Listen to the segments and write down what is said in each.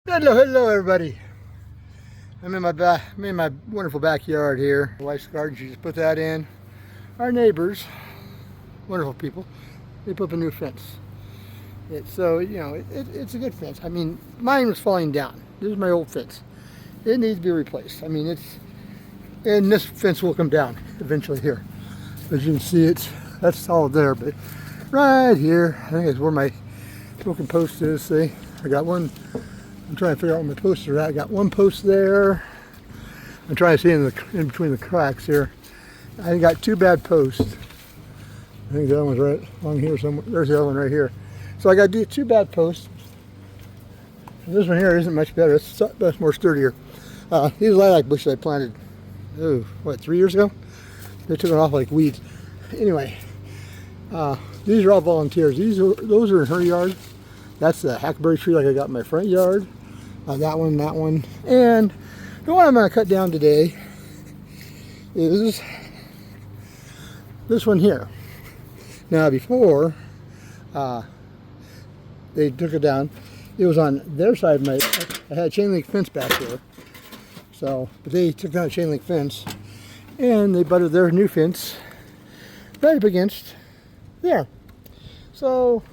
Hello, everybody. I'm in my wonderful backyard here. My wife's garden. She just put that in. Our neighbors, wonderful people, they put up a new fence. It's a good fence. I mean, mine was falling down. This is my old fence. It needs to be replaced. I mean, and this fence will come down eventually here. As you can see, that's all there. But right here, I think it's where my smoking post is. See, I got one. I'm trying to figure out where my posts are at. I got one post there. I'm trying to see in between the cracks here. I got two bad posts. I think the other one's right along here somewhere. There's the other one right here. So I got two bad posts. And this one here isn't much better. It's more sturdier. These lilac bushes I planted, 3 years ago? They took it off like weeds. Anyway, these are all volunteers. Those are in her yard. That's the hackberry tree like I got in my front yard. That one. And the one I'm going to cut down today is this one here. Now before they took it down, it was on their side. I had a chain link fence back there. But they took down a chain link fence and they butted their new fence right up against there. So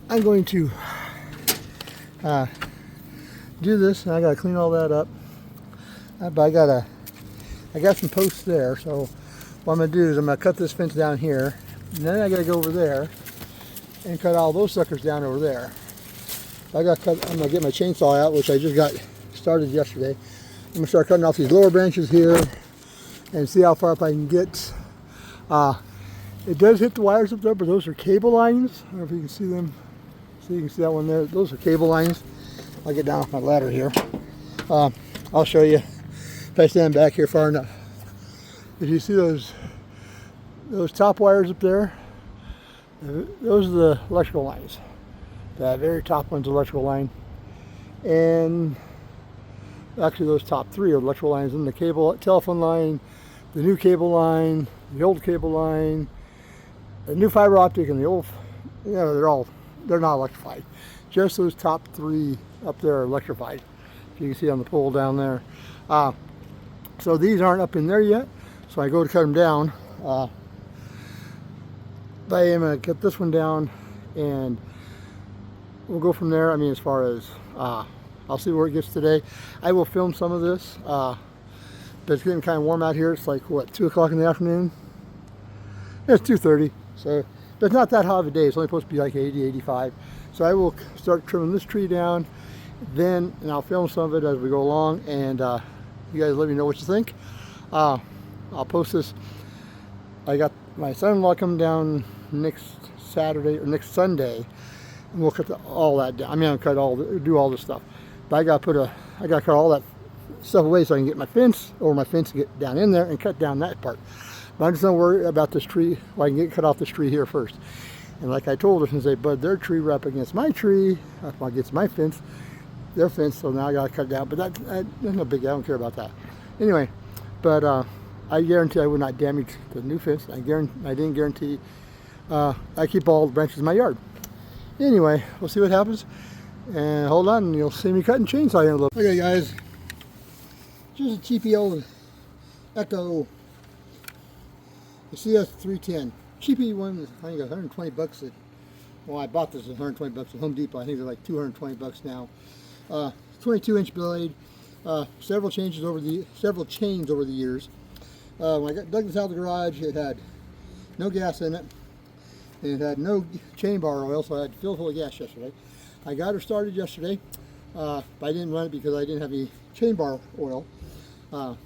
I'm going to do this, and I gotta clean all that up. But I got some posts there, so what I'm gonna do is I'm gonna cut this fence down here, and then I gotta go over there and cut all those suckers down over there. I'm gonna get my chainsaw out, which I just got started yesterday. I'm gonna start cutting off these lower branches here and see how far up I can get. It does hit the wires up there, but those are cable lines. I don't know if you can see them. So you can see that one there. Those are cable lines. I'll get down off my ladder here. I'll show you if I stand back here far enough. If you see those top wires up there, those are the electrical lines. That very top one's electrical line. And actually those top three are electrical lines. And the telephone line, the new cable line, the old cable line, the new fiber optic, and the old, they're not electrified. Just those top three up there are electrified. If you can see on the pole down there. So these aren't up in there yet. So I go to cut them down. But I am going to cut this one down and we'll go from there. I mean, as far as, I'll see where it gets today. I will film some of this. But it's getting kind of warm out here. It's like, 2 o'clock in the afternoon? It's 2:30. So it's not that hot of a day. It's only supposed to be like 80, 85. So I will start trimming this tree down, and I'll film some of it as we go along, and you guys let me know what you think. I'll post this. I got my son-in-law coming down next Saturday or next Sunday, and we'll cut all that down. I mean, I'll do all this stuff, but I got to cut all that stuff away so I can get my fence and get down in there and cut down that part. But I'm just not worried about this tree. Well, I can cut off this tree here first. And like I told her, since they bud their tree right up against my tree, up against my fence, their fence, so now I gotta cut it down. But that's no big deal. I don't care about that. Anyway, but I guarantee I would not damage the new fence. I didn't guarantee. I keep all the branches in my yard. Anyway, we'll see what happens. And hold on, and you'll see me cutting chainsaw here in a little. Okay, guys, just a cheapy old Echo. The CS310. Cheapy one, I think $120 I bought this at $120 at Home Depot. I think they're like $220 now. 22-inch blade. Several chains over the years. When I dug this out of the garage, it had no gas in it. And it had no chain bar oil, so I had to fill it full of gas yesterday. I got her started yesterday, but I didn't run it because I didn't have any chain bar oil.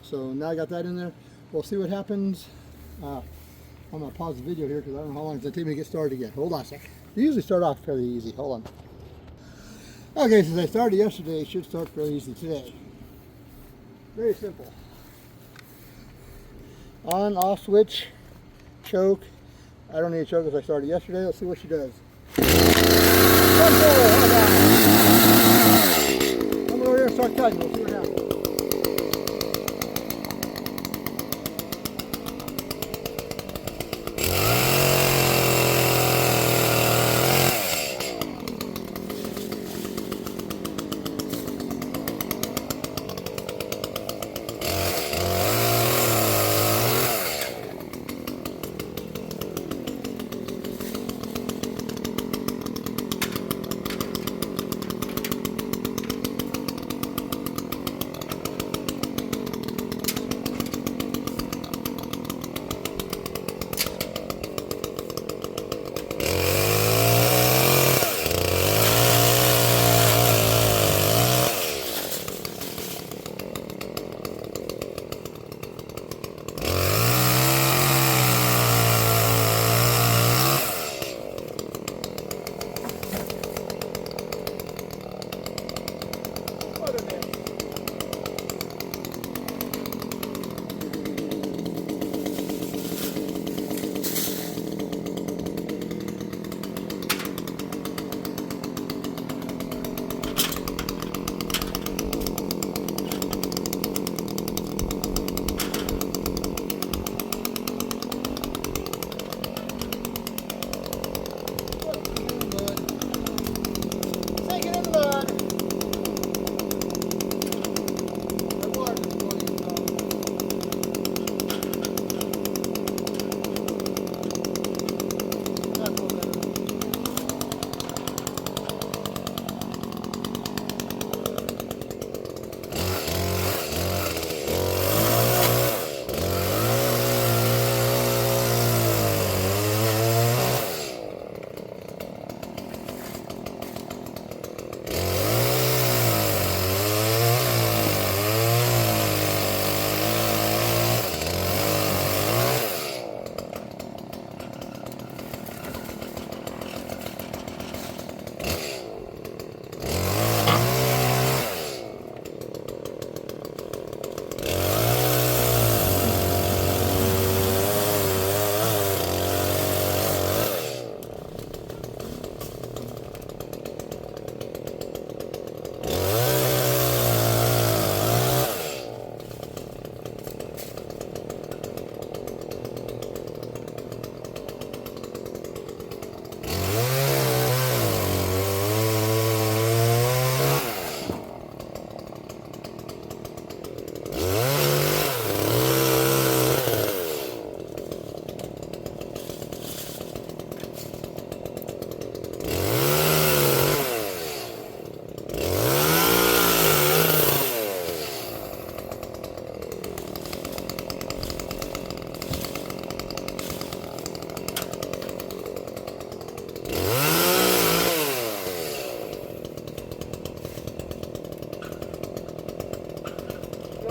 So now I got that in there. We'll see what happens. I'm going to pause the video here because I don't know how long it's going to take me to get started again. Hold on a sec. They usually start off fairly easy. Hold on. Okay, since I started yesterday, it should start fairly easy today. Very simple. On, off switch, choke. I don't need a choke because I started yesterday. Let's see what she does. I'm over here and start cutting. We'll see what happens.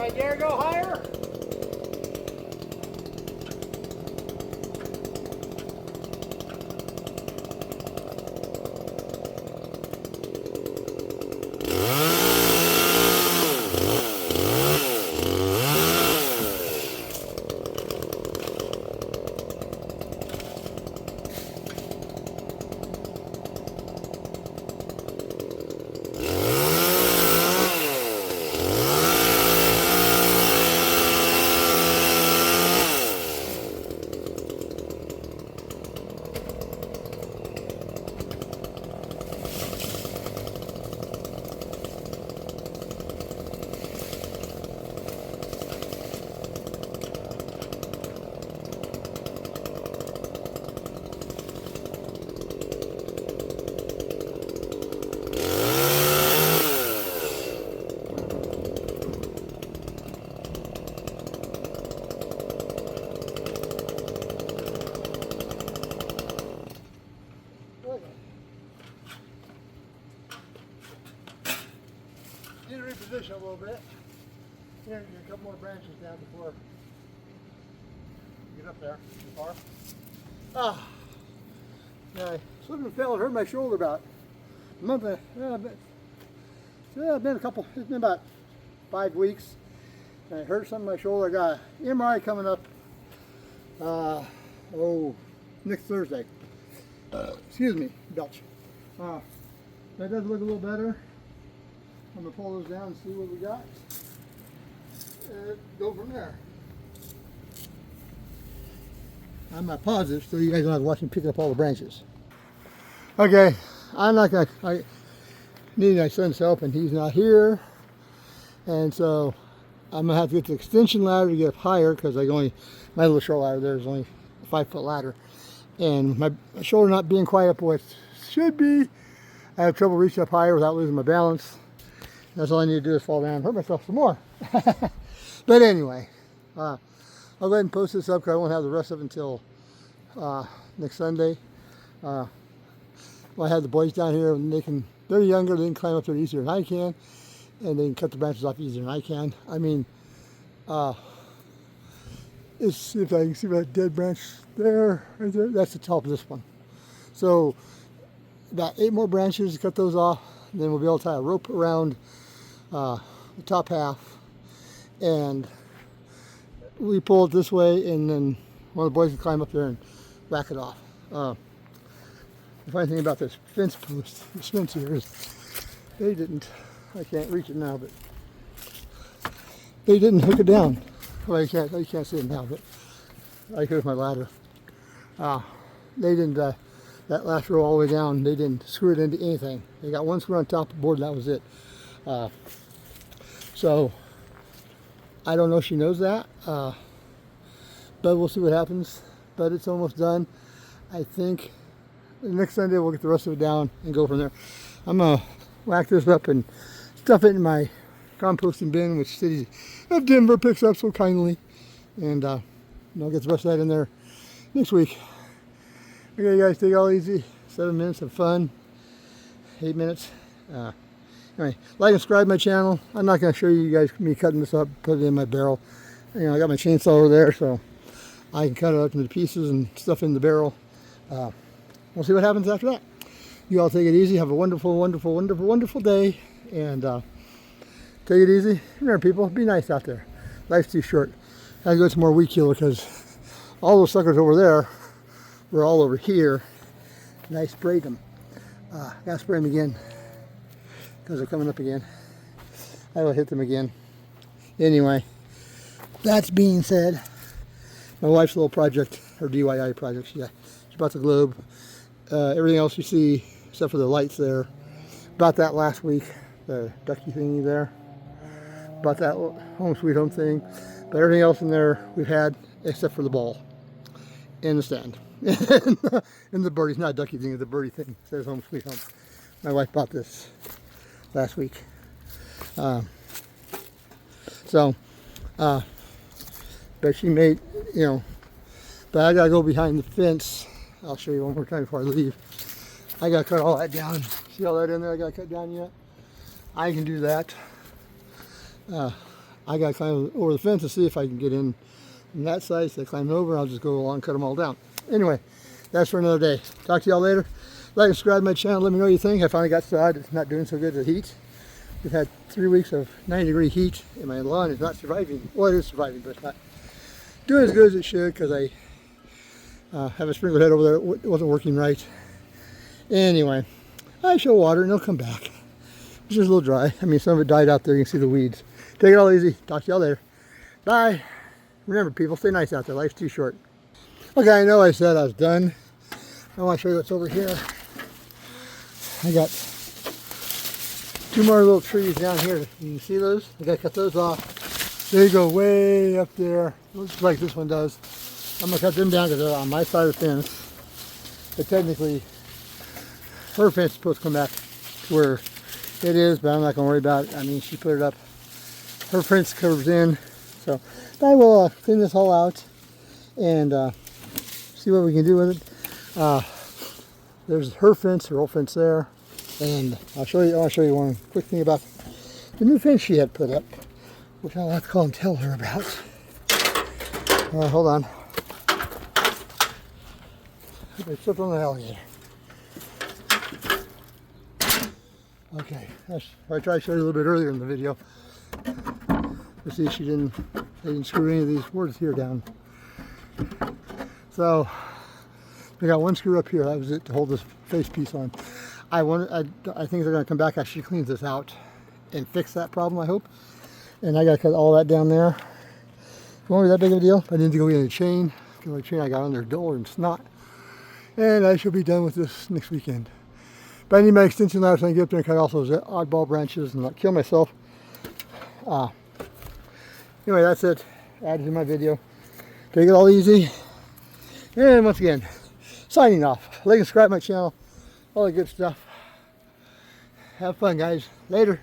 I dare go higher? Need to reposition a little bit. Here, get a couple more branches down before you get up there too far. Ah, yeah, I slipped and fell and hurt my shoulder about a month. It's been about 5 weeks. And I hurt something in my shoulder. I got an MRI coming up. Next Thursday. Excuse me, belch. That does look a little better. I'm gonna pull those down and see what we got. Go from there. I'm not positive, so you guys don't have to watch me picking up all the branches. Okay, I'm not gonna. I need my son's help, and he's not here, and so I'm gonna have to get the extension ladder to get up higher because my little short ladder there is only a 5-foot ladder, and my shoulder not being quite up where it should be. I have trouble reaching up higher without losing my balance. That's all I need to do is fall down and hurt myself some more. But anyway, I'll go ahead and post this up because I won't have the rest of it until next Sunday. I have the boys down here, and they're younger, they can climb up there easier than I can, and they can cut the branches off easier than I can. I mean, if I can see that dead branch there, right there, that's the top of this one. So about 8 more branches to cut those off, and then we'll be able to tie a rope around the top half, and we pull it this way, and then one of the boys can climb up there and whack it off. The funny thing about this fence post, this fence here, is I can't reach it now, but they didn't hook it down. Well, you can't see it now, but here's my ladder. They didn't, that last row all the way down, they didn't screw it into anything. They got one screw on top of the board, and that was it. So I don't know if she knows that, but we'll see what happens. But it's almost done. I think next Sunday we'll get the rest of it down and go from there. I'm gonna whack this up and stuff it in my composting bin, which City of Denver picks up so kindly, and I'll get the rest of that in there next week. Okay, guys, take it all easy. 7 minutes of fun. 8 minutes. Anyway, like and subscribe to my channel. I'm not going to show you guys me cutting this up, put it in my barrel. I got my chainsaw over there, so I can cut it up into pieces and stuff in the barrel. We'll see what happens after that. You all take it easy. Have a wonderful, wonderful, wonderful, wonderful day. And take it easy. Remember, people, be nice out there. Life's too short. I gotta go some more weed killer because all those suckers over there were all over here. And I sprayed them. Gotta spray them again because they're coming up again. I will hit them again. Anyway, that's being said, my wife's little project, her DIY project, she bought the globe. Everything else you see, except for the lights there, bought that last week, the ducky thingy there. Bought that home sweet home thing. But everything else in there we've had, except for the ball and the stand. And the birdie, not a ducky thing, the birdie thing. It says home sweet home. My wife bought this last week. But she made, but I gotta go behind the fence. I'll show you one more time before I leave. I gotta cut all that down. See all that in there I gotta cut down yet? I can do that. I got to climb over the fence to see if I can get in on that side. So I climb over, I'll just go along and cut them all down. Anyway, that's for another day. Talk to y'all later. Like and subscribe to my channel. Let me know what you think. I finally got started. It's not doing so good with the heat. We've had 3 weeks of 90-degree heat, and my lawn is not surviving. Well, it is surviving, but it's not doing as good as it should because I have a sprinkler head over there. It wasn't working right. Anyway, I shall water and it'll come back. It's just a little dry. I mean, some of it died out there. You can see the weeds. Take it all easy. Talk to y'all later. Bye. Remember, people, stay nice out there. Life's too short. Okay, I know I said I was done. I want to show you what's over here. I got 2 more little trees down here. You can see those? I got to cut those off. They go way up there. Looks like this one does. I'm going to cut them down because they're on my side of the fence. But technically, her fence is supposed to come back to where it is, but I'm not going to worry about it. I mean, she put it up. Her fence curves in. So I will clean this all out and see what we can do with it. There's her fence, her old fence there. And I'll show you. I want to show you one quick thing about the new fence she had put up, which I'll have to call and tell her about. Hold on. I slipped on the alligator. Okay, I tried to show you a little bit earlier in the video. You see, they didn't screw any of these boards here down. So we got one screw up here. That was it to hold this face piece on. I think they're going to come back after she cleans this out and fix that problem, I hope. And I got to cut all that down there. It won't be that big of a deal. I need to go get a chain. The only chain I got on there dull and snot. And I should be done with this next weekend. But I need my extension ladder so I can get up there and cut off those oddball branches and not kill myself. Anyway, that's it. Added to my video. Take it all easy. And once again, signing off. Like and subscribe to my channel. All the good stuff. Have fun, guys. Later.